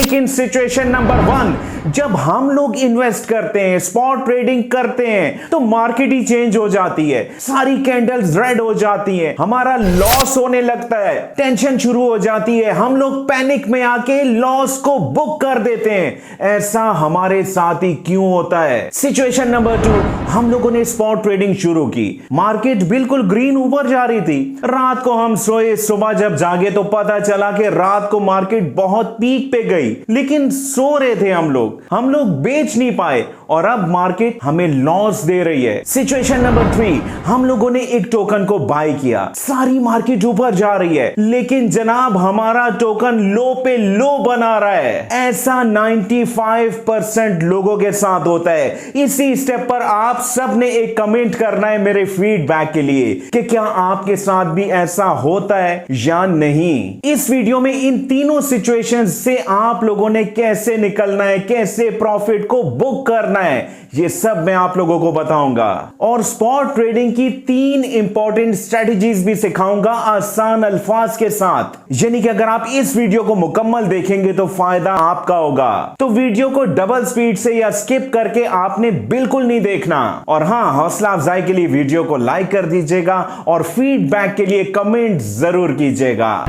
लेकिन situation number 1, जब हम लोग इन्वेस्ट करते हैं, स्पॉट ट्रेडिंग करते हैं, तो मार्केट ही चेंज हो जाती है, सारी कैंडल्स रेड हो जाती हैं, हमारा लॉस होने लगता है, टेंशन शुरू हो जाती है, हम लोग पैनिक में आके लॉस को बुक कर देते हैं। ऐसा हमारे साथ ही क्यों होता है? सिचुएशन नंबर 2, हम लोगों ने स्पॉट ट्रेडिंग शुरू की, मार्केट बिल्कुल ग्रीन ऊपर जा रही थी, रात को हम सोए, सुबह जब जागे तो पता चला कि रात को मार्केट बहुत पीक पे गई, लेकिन सो रहे थे हम लोग बेच नहीं पाए और अब मार्केट हमें लॉस दे रही है। सिचुएशन नंबर 3, हम लोगों ने एक टोकन को बाय किया, सारी मार्केट ऊपर जा रही है, लेकिन जनाब हमारा टोकन लो पे लो बना रहा है। ऐसा 95% लोगों के साथ होता है। इसी स्टेप पर आप सब ने एक कमेंट करना है मेरे फीडबैक के लिए कि क्या आपके साथ भी ऐसा होता है या नहीं। इस वीडियो में इन तीनों सिचुएशंस से आप लोगों ने कैसे निकलना है, कैसे प्रॉफिट को बुक करना है, ये सब मैं आप लोगों को बताऊंगा और स्पॉट ट्रेडिंग की 3 इंपॉर्टेंट स्ट्रेटजीज भी सिखाऊंगा आसान अल्फाज के साथ। यानी कि अगर आप इस वीडियो को मुकम्मल देखेंगे तो फायदा आपका होगा। तो वीडियो को डबल स्पीड से या स्किप करके आपने बिल्कुल नहीं देखना। और हां, हौसला अफजाई के लिए वीडियो को लाइक कर दीजिएगा और फीडबैक के लिए कमेंट जरूर कीजिएगा।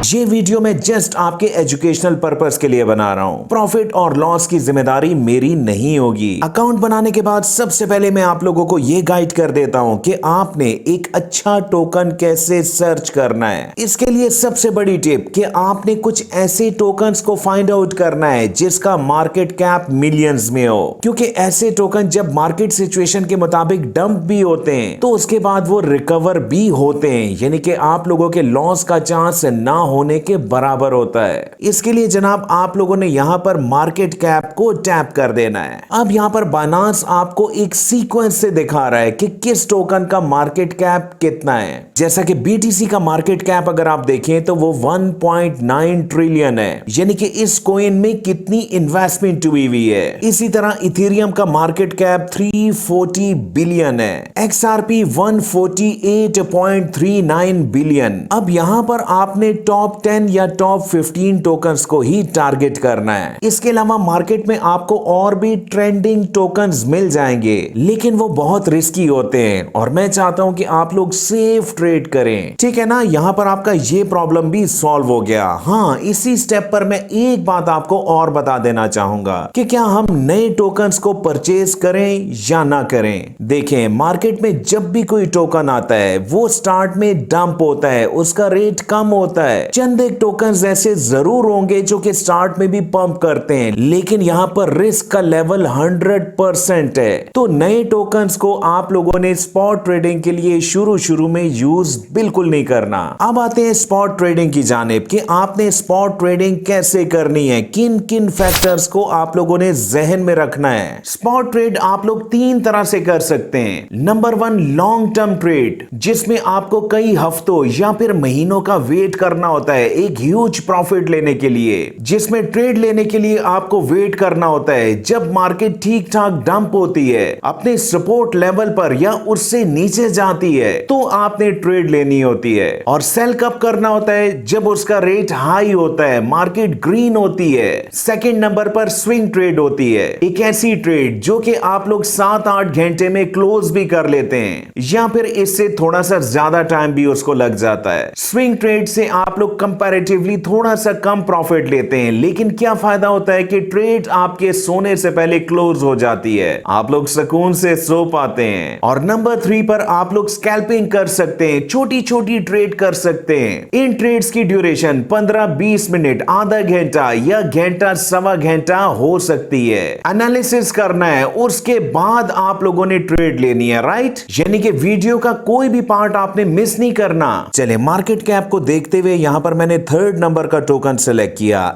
ये वीडियो मैं जस्ट आपके एजुकेशनल पर्पस के लिए बना रहा हूं। प्रॉफिट और लॉस की जिम्मेदारी मेरी नहीं होगी। अकाउंट बनाने के बाद सबसे पहले मैं आप लोगों को ये गाइड कर देता हूं कि आपने एक अच्छा टोकन कैसे सर्च करना है। इसके लिए सबसे बड़ी टिप कि आपने कुछ ऐसे टोकन्स को फाइंड आउट करना है जिसका मार्केट कैप मिलियंस में हो, क्योंकि ऐसे टोकन जब मार्केट सिचुएशन के मुताबिक डंप भी होते हैं तो उसके बाद वो रिकवर भी होते हैं, यानी कि आप लोगों के लॉस का चांस ना होने के बराबर होता है। इसके लिए जनाब आप लोगों ने यहां पर मार्केट कैप को टैप कर देना है। अब यहां पर बाइनेंस आपको एक सीक्वेंस से दिखा रहा है कि किस टोकन का मार्केट कैप कितना है। जैसा कि BTC का मार्केट कैप अगर आप देखें तो वो 1.9 ट्रिलियन है, यानी कि इस कॉइन में कितनी इन्वेस्टमेंट हुई हुई है। इसी तरह इथेरियम का मार्केट कैप 340 बिलियन है, XRP 148.39 बिलियन। अब यहां पर आपने टॉप 10 या टॉप 15 टोकन्स को ही टारगेट करना है। इसके अलावा मार्केट में आपको और भी ट्रेंडिंग टोकन्स मिल जाएंगे, लेकिन वो बहुत रिस्की होते हैं और मैं चाहता हूं कि आप लोग सेफ ट्रेड करें, ठीक है ना। यहां पर आपका ये प्रॉब्लम भी सॉल्व हो गया। हाँ, इसी स्टेप पर मैं एक बात आपको और बता देना चाहूंगा कि क्या हम नए टोकन्स को परचेज करें या ना करें। देखें, मार्केट में जब भी कोई टोकन आता है वो स्टार्ट में डंप होता है, उसका रेट कम होता है। चंद एक टोकन्स ऐसे जरूर होंगे जो कि स्टार्ट में भी पंप करते हैं, लेकिन यहां पर रिस्क का लेवल 100% है। तो नए टोकन्स को आप लोगों ने स्पॉट ट्रेडिंग के लिए शुरू में यूज बिल्कुल नहीं करना। अब आते हैं स्पॉट ट्रेडिंग की जानिब कि आपने स्पॉट ट्रेडिंग कैसे करनी है, किन किन फैक्टर्स को आप लोगों ने जहन में रखना है। स्पॉट ट्रेड आप लोग 3 तरह से कर सकते हैं। नंबर 1, लॉन्ग टर्म ट्रेड, जिसमें आपको कई हफ्तों या फिर महीनों का वेट करना होता है एक ह्यूज प्रॉफिट लेने के लिए। जिसमें ट्रेड लेने के लिए आपको वेट करना होता है जब मार्केट ठीक ठाक डंप होती है, अपने सपोर्ट लेवल पर या उससे नीचे जाती है तो आपने ट्रेड लेनी होती है। और सेल कब करना होता है? जब उसका रेट हाई होता है, मार्केट ग्रीन होती है। सेकंड नंबर पर स्विंग ट्रेड होती है, एक ऐसी ट्रेड जो कि आप लोग 7-8 घंटे में क्लोज भी कर लेते हैं या फिर इससे थोड़ा सा ज्यादा टाइम भी उसको लग जाता है। स्विंग ट्रेड से आप लोग कंपैरेटिवली थोड़ा सा कम प्रॉफिट लेते हैं, लेकिन क्या फायदा होता है कि ट्रेड आपके सोने से पहले क्लोज हो जाती है, आप लोग सुकून से सो पाते हैं। और नंबर 3 पर आप लोग स्कैल्पिंग कर सकते हैं, छोटी छोटी ट्रेड कर सकते हैं। इन ट्रेड्स की ड्यूरेशन 15-20 मिनट, आधा घंटा या घंटा सवा घंटा हो सकती है। एनालिसिस करना है, उसके बाद आप लोगों ने ट्रेड लेनी है, राइट। यानी कि वीडियो का कोई भी पार्ट आपने मिस नहीं करना। चले मार्केट कैप को देखते हुए यहां पर मैंने 3rd नंबर का टोकन सेलेक्ट किया,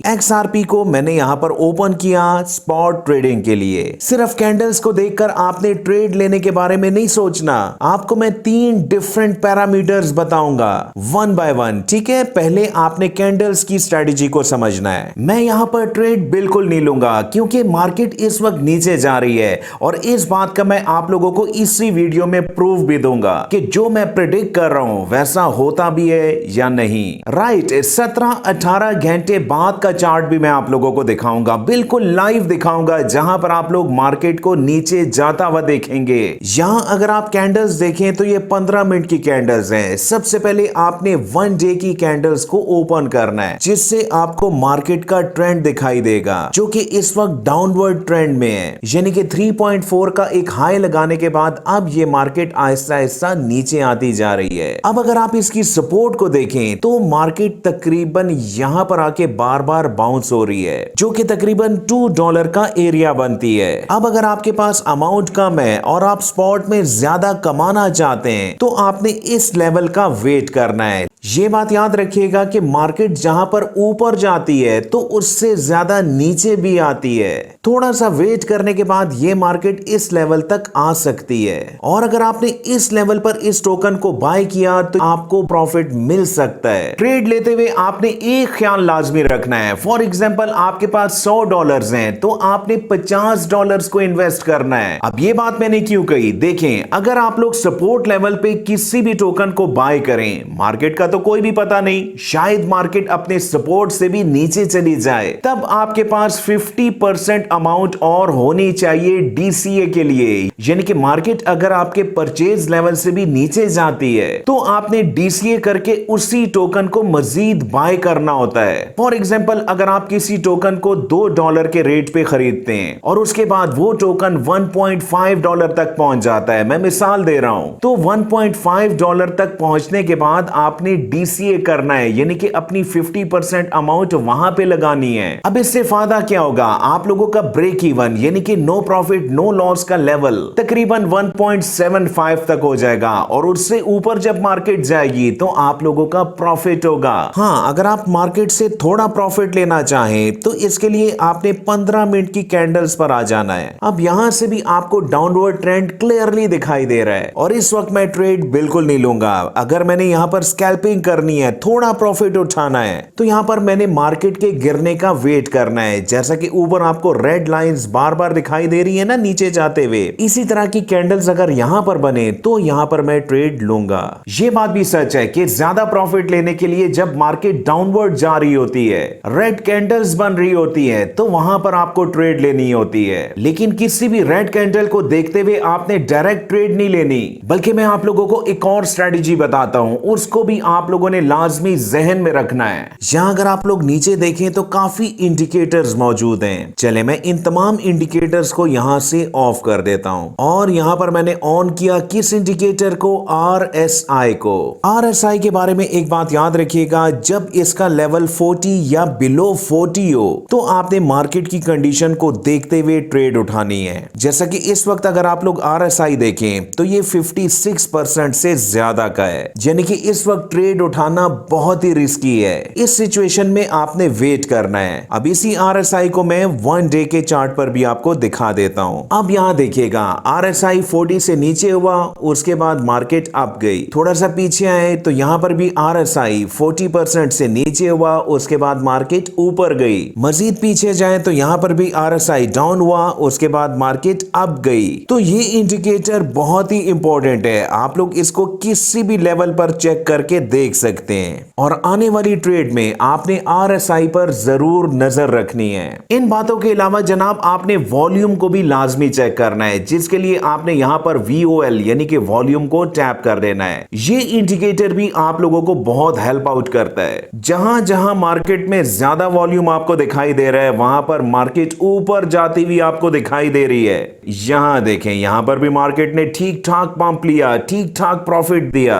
XRP को मैंने यहां पर ओपन किया स्पॉट ट्रेडिंग के लिए। सिर्फ कैंडल्स को देखकर आपने ट्रेड लेने के बारे में नहीं सोचना। आपको मैं 3 डिफरेंट पैरामीटर्स बताऊंगा 1 बाय 1, ठीक है। पहले आपने कैंडल्स की स्ट्रेटजी को समझना है। मैं यहां पर ट्रेड बिल्कुल नहीं लूंगा क्योंकि मार्केट इस वक्त नीचे जा रही है और इस बात का मैं आप लोगों को इसी वीडियो में प्रूफ भी दूंगा कि जो मैं प्रेडिक्ट कर रहा हूं वैसा होता भी है या नहीं। राइट, 17-18 घंटे बाद का चार्ट भी मैं आप लोगों को दिखाऊंगा, बिल्कुल लाइव दिखाऊंगा, जहां पर आप लोग मार्केट को नीचे जाता हुआ देखेंगे। यहां अगर आप कैंडल्स देखें तो ये 15 मिनट की कैंडल्स हैं। सबसे पहले आपने 1 डे की कैंडल्स को ओपन करना है, जिससे आपको मार्केट का ट्रेंड दिखाई देगा, जो कि इस वक्त डाउनवर्ड ट्रेंड में है, यानी कि 3.4 का एक हाई लगाने के बाद अब ये मार्केट आहिस्ता आहिस्ता नीचे आती जा रही है। अब अगर आप इसकी सपोर्ट को देखें तो मार्केट तकरीबन यहां पर आके बार बार बाउंस हो रही है, जो कि तकरीबन $2 का एरिया बनती है। अब अगर आपके पास अमाउंट कम है और आप स्पॉट में ज्यादा कमाना चाहते हैं तो आपने इस लेवल का वेट करना है। ये बात याद रखिएगा कि मार्केट जहां पर ऊपर जाती है तो उससे ज्यादा नीचे भी आती है। थोड़ा सा वेट करने के बाद ये मार्केट इस लेवल तक आ सकती है, और अगर आपने इस लेवल पर इस टोकन को बाय किया तो आपको प्रॉफिट मिल सकता है। ट्रेड लेते हुए आपने एक ख्याल लाजमी रखना है। फॉर एग्जांपल आपके पास $100 हैं तो आपने $50 को इन्वेस्ट करना है। अब ये बात मैंने क्यों कही, देखें, अगर आप लोग सपोर्ट लेवल पे किसी भी टोकन को बाय करें, मार्केट का तो कोई भी पता नहीं, शायद मार्केट अपने सपोर्ट से भी नीचे चली जाए, तब आपके पास 50% अमाउंट और होनी चाहिए डीसीए के लिए। यानी कि मार्केट अगर आपके परचेज लेवल से भी नीचे जाती है तो आपने डीसीए करके उसी टोकन को मजीद बाय करना होता है। फॉर एग्जांपल अगर आप किसी टोकन को $2 के रेट पे खरीदते हैं और उसके बाद वो टोकन $1.5 तक पहुंच जाता है, मैं मिसाल दे रहा हूं, तो $1.5 तक पहुंचने के बाद आपने डीसीए करना है, यानी कि अपनी 50% अमाउंट वहां पे लगानी है। अब इससे फायदा क्या होगा, आप लोगों का ब्रेक इवन यानी कि नो प्रॉफिट नो लॉस का लेवल तकरीबन 1.75 तक हो जाएगा, और उससे ऊपर जब मार्केट जाएगी तो आप लोगों का प्रॉफिट होगा। हाँ, अगर आप मार्केट से थोड़ा प्रॉफिट लेना चाहें तो इसके लिए आपने 15 मिनट की कैंडल्स पर आ जाना है। अब यहां से भी आपको डाउनवर्ड ट्रेंड क्लियरली दिखाई दे रहा है, और इस वक्त मैं ट्रेड बिल्कुल नहीं लूंगा। अगर मैंने यहां पर स्कैल्पिंग करनी है, थोड़ा प्रॉफिट उठाना है, तो यहां पर मैंने मार्केट के गिरने का वेट करना है। जैसा कि ऊपर आपको रेड लाइंस बार बार दिखाई दे रही है ना नीचे जाते हुए, इसी तरह की कैंडल्स अगर यहां पर बने तो यहां पर मैं ट्रेड लूंगा। ये बात भी सच है कि ज्यादा प्रॉफिट लेने के लिए जब मार्केट डाउनवर्ड जा रही होती है, रेड कैंडल्स बन रही होती है, तो वहां पर आपको ट्रेड लेनी होती है। लेकिन किसी भी रेड कैंडल को देखते हुए आपने डायरेक्ट ट्रेड नहीं लेनी, बल्कि मैं आप लोगों को एक और स्ट्रेटजी बताता हूं, उसको भी आप लोगों ने लाजमी जहन में रखना है। यहां अगर आप लोग नीचे देखें तो काफी इंडिकेटर्स मौजूद हैं। चले मैं इन तमाम इंडिकेटर्स को यहां से ऑफ कर देता हूं, और यहां पर मैंने ऑन किया किस इंडिकेटर को, RSI को। RSI के बारे में एक बात याद रखिएगा, जब इसका लेवल 40 या बिलो 40 हो तो आपने मार्केट की कंडीशन को देखते हुए ट्रेड उठानी है। जैसा कि इस वक्त अगर आप लोग RSI देखें तो ये 56% से ज्यादा का है, यानी कि इस वक्त ट्रेड उठाना बहुत ही रिस्की है। इस सिचुएशन में आपने वेट करना है। अब इसी RSI को मैं 1 डे के चार्ट पर भी आपको दिखा देता हूं। अब यहां देखिएगा, RSI 40 से नीचे हुआ, उसके बाद मार्केट अप गई। थोड़ा सा पीछे आए तो यहां पर भी RSI 40% से नीचे हुआ, उसके बाद मार्केट ऊपर गई। मजीद पीछे जाए तो यहां पर भी RSI डाउन हुआ, उसके बाद मार्केट अप गई। तो ये इंडिकेटर बहुत ही इंपॉर्टेंट है, आप लोग इसको किसी भी लेवल पर चेक करके देख सकते हैं, और आने वाली ट्रेड में आपने RSI पर जरूर नजर रखनी है। इन बातों के अलावा जनाब आपने वॉल्यूम को भी लाजमी चेक करना है, जिसके लिए आपने यहां पर VOL यानी कि वॉल्यूम को टैप कर देना है। ये इंडिकेटर भी आप लोगों को बहुत हेल्प आउट करता है। जहां जहां मार्केट में ज्यादा वॉल्यूम आपको दिखाई दे रहा है, वहां पर मार्केट ऊपर जाती हुई आपको दिखाई दे रही है। यहां देखें, यहां पर भी मार्केट ने ठीक ठाक पंप लिया, ठीक ठाक प्रॉफिट दिया,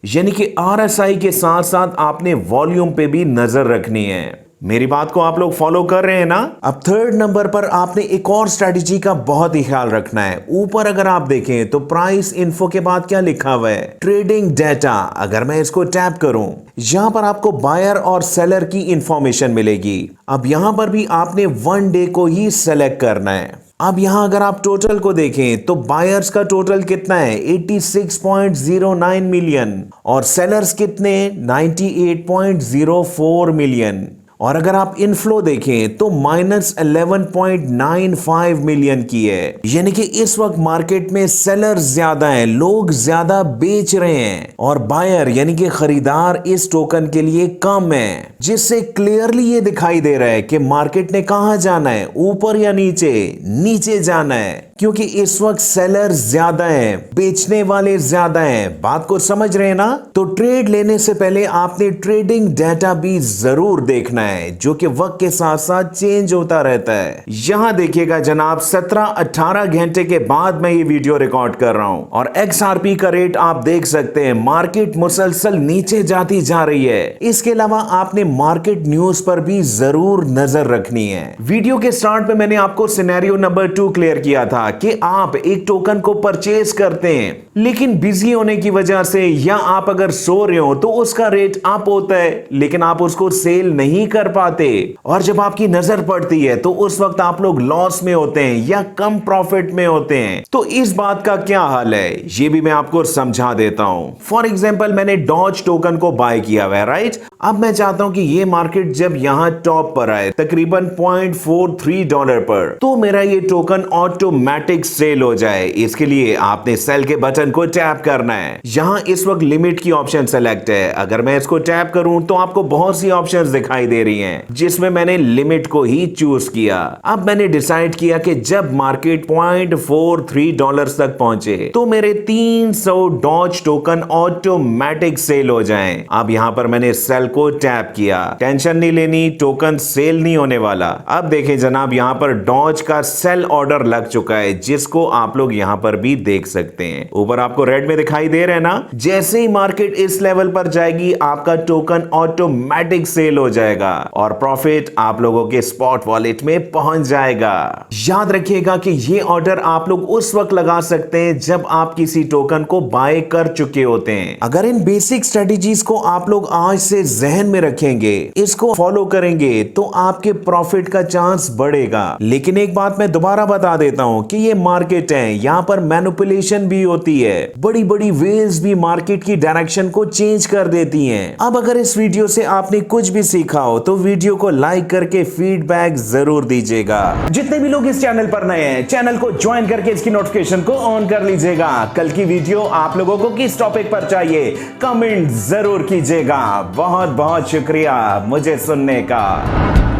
यानी कि RSI के साथ साथ आपने वॉल्यूम पे भी नजर रखनी है। मेरी बात को आप लोग फॉलो कर रहे हैं ना। अब थर्ड नंबर पर आपने एक और स्ट्रेटजी का बहुत ही ख्याल रखना है। ऊपर अगर आप देखें तो प्राइस इन्फो के बाद क्या लिखा हुआ है, ट्रेडिंग डेटा। अगर मैं इसको टैप करूं, यहां पर आपको बायर और सेलर की इंफॉर्मेशन मिलेगी। अब यहां पर भी आपने 1 डे को ही सेलेक्ट करना है। अब यहां अगर आप टोटल को देखें तो बायर्स का टोटल कितना है, 86.09 मिलियन, और सेलर्स कितने, 98.04 मिलियन। और अगर आप इनफ्लो देखें तो -11.95 मिलियन की है। यानी कि इस वक्त मार्केट में सेलर्स ज्यादा हैं, लोग ज्यादा बेच रहे हैं और बायर यानी कि खरीदार इस टोकन के लिए कम है, जिससे क्लियरली ये दिखाई दे रहा है कि मार्केट ने कहां जाना है, ऊपर या नीचे। नीचे जाना है, क्योंकि इस वक्त सेलर्स ज्यादा हैं, बेचने वाले ज्यादा हैं। बात को समझ रहे हैं ना? तो ट्रेड लेने से पहले आपने ट्रेडिंग डेटा भी जरूर देखना है, जो कि वक्त के साथ साथ चेंज होता रहता है। यहां देखिएगा जनाब, 17-18 घंटे के बाद मैं ये वीडियो रिकॉर्ड कर रहा हूं और XRP का रेट आप देख सकते हैं, मार्केट मुसलसल नीचे जाती जा रही है। इसके अलावा आपने मार्केट न्यूज पर भी जरूर नजर रखनी है। वीडियो के स्टार्ट में मैंने आपको सिनेरियो नंबर 2 क्लियर किया था कि आप एक टोकन को परचेज करते हैं, लेकिन बिजी होने की वजह से या आप अगर सो रहे हो तो उसका रेट अप होता है, लेकिन आप उसको सेल नहीं कर पाते और जब आपकी नजर पड़ती है तो उस वक्त आप लोग लॉस में होते हैं या कम प्रॉफिट में होते हैं। तो इस बात का क्या हल है, ये भी मैं आपको समझा देता हूं। फॉर एग्जांपल, मैंने डॉज टोकन को बाय किया हुआ है, राइट। अब मैं चाहता हूं कि ये मार्केट जब यहां टॉप पर आए तकरीबन $0.43 पर, तो मेरा ये टोकन ऑटोमेटिक सेल हो जाए। इसके लिए आपने सेल के बटन को टैप करना है। यहां इस वक्त लिमिट की ऑप्शन सेलेक्ट है। अगर मैं इसको टैप करूं तो आपको बहुत सी ऑप्शंस दिखाई दे रही हैं, जिसमें मैंने लिमिट को ही चूज किया। अब मैंने डिसाइड किया कि जब मार्केट $0.43 तक पहुंचे तो मेरे 300 डॉज टोकन ऑटोमेटिक सेल हो जाएं। अब यहां पर मैंने सेल को टैप किया। टेंशन नहीं लेनी, टोकन सेल नहीं होने वाला। अब देखें जनाब, यहां पर डॉज का सेल ऑर्डर लग चुका है, जिसको आप लोग यहां पर भी देख सकते हैं। ऊपर आपको रेड में दिखाई दे रहा है ना? जैसे ही मार्केट इस लेवल पर जाएगी आपका टोकन ऑटोमेटिक सेल हो जाएगा और प्रॉफिट आप लोगों के स्पॉट वॉलेट में पहुंच जाएगा। याद रखिएगा कि ये ऑर्डर आप लोग उस वक्त लगा सकते हैं जब आप किसी टोकन को बाय कर चुके होते हैं। अगर इन बेसिक स्ट्रेटेजीज को आप लोग आज से जहन में रखेंगे, इसको फॉलो करेंगे, तो आपके प्रॉफिट का चांस बढ़ेगा। लेकिन एक बात मैं दोबारा बता देता हूं कि ये मार्केट है, यहां पर मैनिपुलेशन भी होती है। बड़ी बड़ी वेव्स भी मार्केट की डायरेक्शन को चेंज कर देती हैं। अब अगर इस वीडियो से आपने कुछ भी सीखा हो तो वीडियो को लाइक करके फीडबैक जरूर दीजिएगा। जितने भी लोग इस चैनल पर नए हैं, चैनल को ज्वाइन करके इसकी नोटिफिकेशन को ऑन कर लीजिएगा। कल की वीडियो आप लोगों को किस टॉपिक पर चाहिए कमेंट जरूर कीजिएगा। बहुत बहुत शुक्रिया मुझे सुनने का।